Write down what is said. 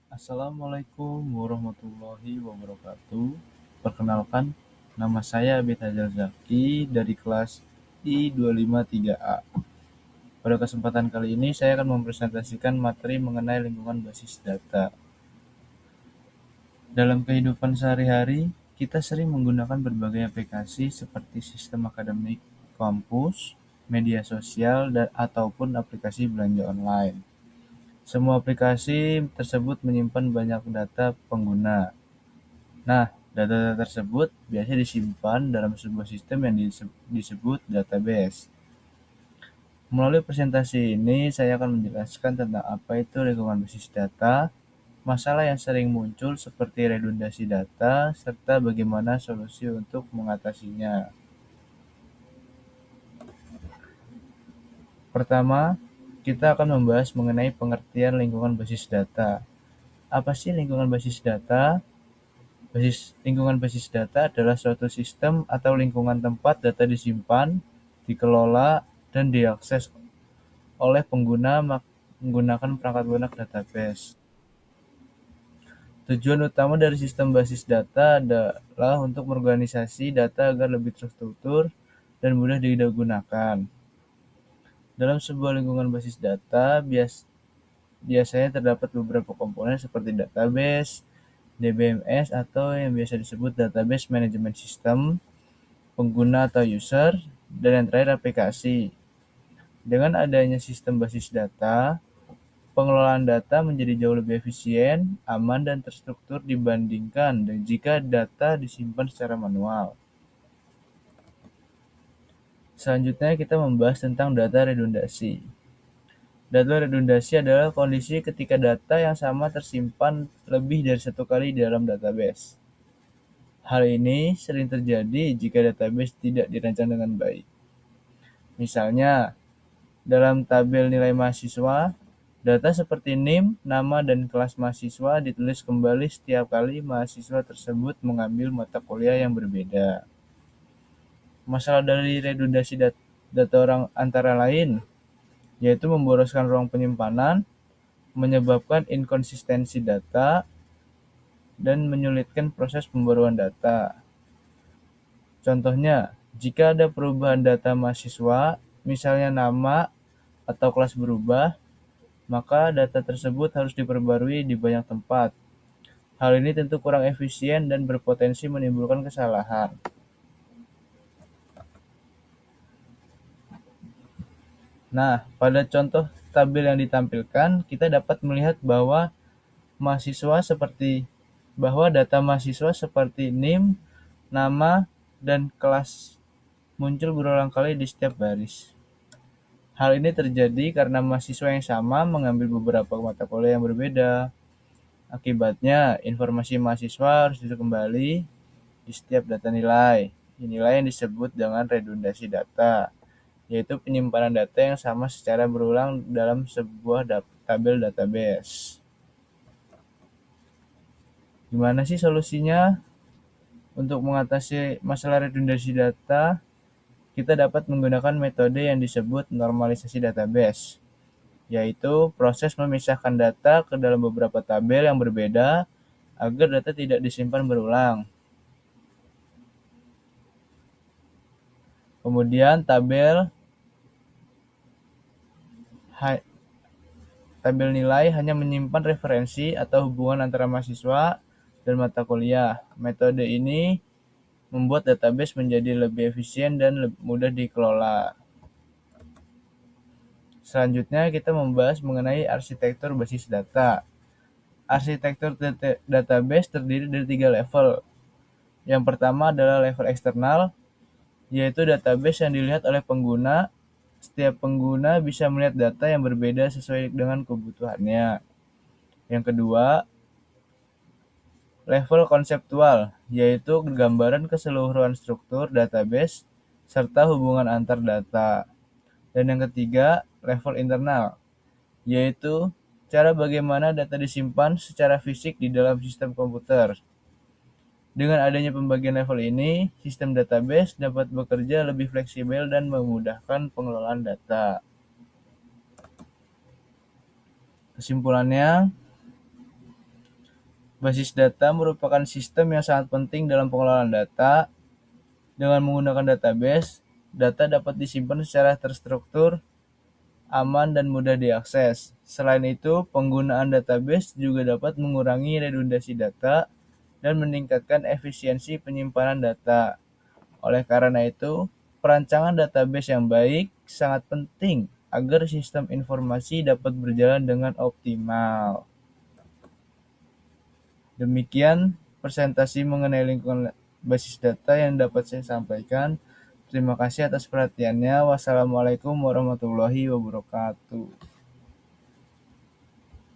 Assalamualaikum warahmatullahi wabarakatuh. Perkenalkan, nama saya Abid Hajar Zaki dari kelas I253A. Pada kesempatan kali ini, saya akan mempresentasikan materi mengenai lingkungan basis data. Dalam kehidupan sehari-hari, kita sering menggunakan berbagai aplikasi seperti sistem akademik kampus, media sosial, ataupun aplikasi belanja online. Semua aplikasi tersebut menyimpan banyak data pengguna. Nah, data-data tersebut biasanya disimpan dalam sebuah sistem yang disebut database. Melalui presentasi ini, saya akan menjelaskan tentang apa itu lingkungan basis data, masalah yang sering muncul seperti redundasi data, serta bagaimana solusi untuk mengatasinya. Pertama, kita akan membahas mengenai pengertian lingkungan basis data. Apa sih lingkungan basis data? Lingkungan basis data adalah suatu sistem atau lingkungan tempat data disimpan, dikelola, dan diakses oleh pengguna menggunakan perangkat lunak database. Tujuan utama dari sistem basis data adalah untuk mengorganisasi data agar lebih terstruktur dan mudah digunakan. Dalam sebuah lingkungan basis data, biasanya terdapat beberapa komponen seperti database, DBMS atau yang biasa disebut Database Management System, pengguna atau user, dan yang terakhir aplikasi. Dengan adanya sistem basis data, pengelolaan data menjadi jauh lebih efisien, aman, dan terstruktur dibandingkan jika data disimpan secara manual. Selanjutnya kita membahas tentang data redundasi. Data redundasi adalah kondisi ketika data yang sama tersimpan lebih dari satu kali di dalam database. Hal ini sering terjadi jika database tidak dirancang dengan baik. Misalnya, dalam tabel nilai mahasiswa, data seperti NIM, nama, dan kelas mahasiswa ditulis kembali setiap kali mahasiswa tersebut mengambil mata kuliah yang berbeda. Masalah dari redundasi data orang antara lain, yaitu memboroskan ruang penyimpanan, menyebabkan inkonsistensi data, dan menyulitkan proses pembaruan data. Contohnya, jika ada perubahan data mahasiswa, misalnya nama atau kelas berubah, maka data tersebut harus diperbarui di banyak tempat. Hal ini tentu kurang efisien dan berpotensi menimbulkan kesalahan. Nah, pada contoh tabel yang ditampilkan, kita dapat melihat bahwa data mahasiswa seperti NIM, nama, dan kelas muncul berulang kali di setiap baris. Hal ini terjadi karena mahasiswa yang sama mengambil beberapa mata kuliah yang berbeda. Akibatnya, informasi mahasiswa harus diisi kembali di setiap data nilai. Inilah yang disebut dengan redundasi data, yaitu penyimpanan data yang sama secara berulang dalam sebuah tabel database. Gimana sih solusinya? Untuk mengatasi masalah redundasi data, kita dapat menggunakan metode yang disebut normalisasi database, yaitu proses memisahkan data ke dalam beberapa tabel yang berbeda agar data tidak disimpan berulang. Kemudian tabel nilai hanya menyimpan referensi atau hubungan antara mahasiswa dan mata kuliah. Metode ini membuat database menjadi lebih efisien dan mudah dikelola. Selanjutnya kita membahas mengenai arsitektur basis data. Arsitektur database terdiri dari 3 level. Yang pertama adalah level eksternal, yaitu database yang dilihat oleh pengguna. Setiap pengguna bisa melihat data yang berbeda sesuai dengan kebutuhannya. Yang kedua, level konseptual, yaitu gambaran keseluruhan struktur database serta hubungan antar data. Dan yang ketiga, level internal, yaitu cara bagaimana data disimpan secara fisik di dalam sistem komputer. Dengan adanya pembagian level ini, sistem database dapat bekerja lebih fleksibel dan memudahkan pengelolaan data. Kesimpulannya, Basis data merupakan sistem yang sangat penting dalam pengelolaan data. Dengan menggunakan database, data dapat disimpan secara terstruktur, aman, dan mudah diakses. Selain itu, penggunaan database juga dapat mengurangi redundasi data dan meningkatkan efisiensi penyimpanan data. Oleh karena itu, perancangan database yang baik sangat penting agar sistem informasi dapat berjalan dengan optimal. Demikian presentasi mengenai lingkungan basis data yang dapat saya sampaikan. Terima kasih atas perhatiannya. Wassalamualaikum warahmatullahi wabarakatuh.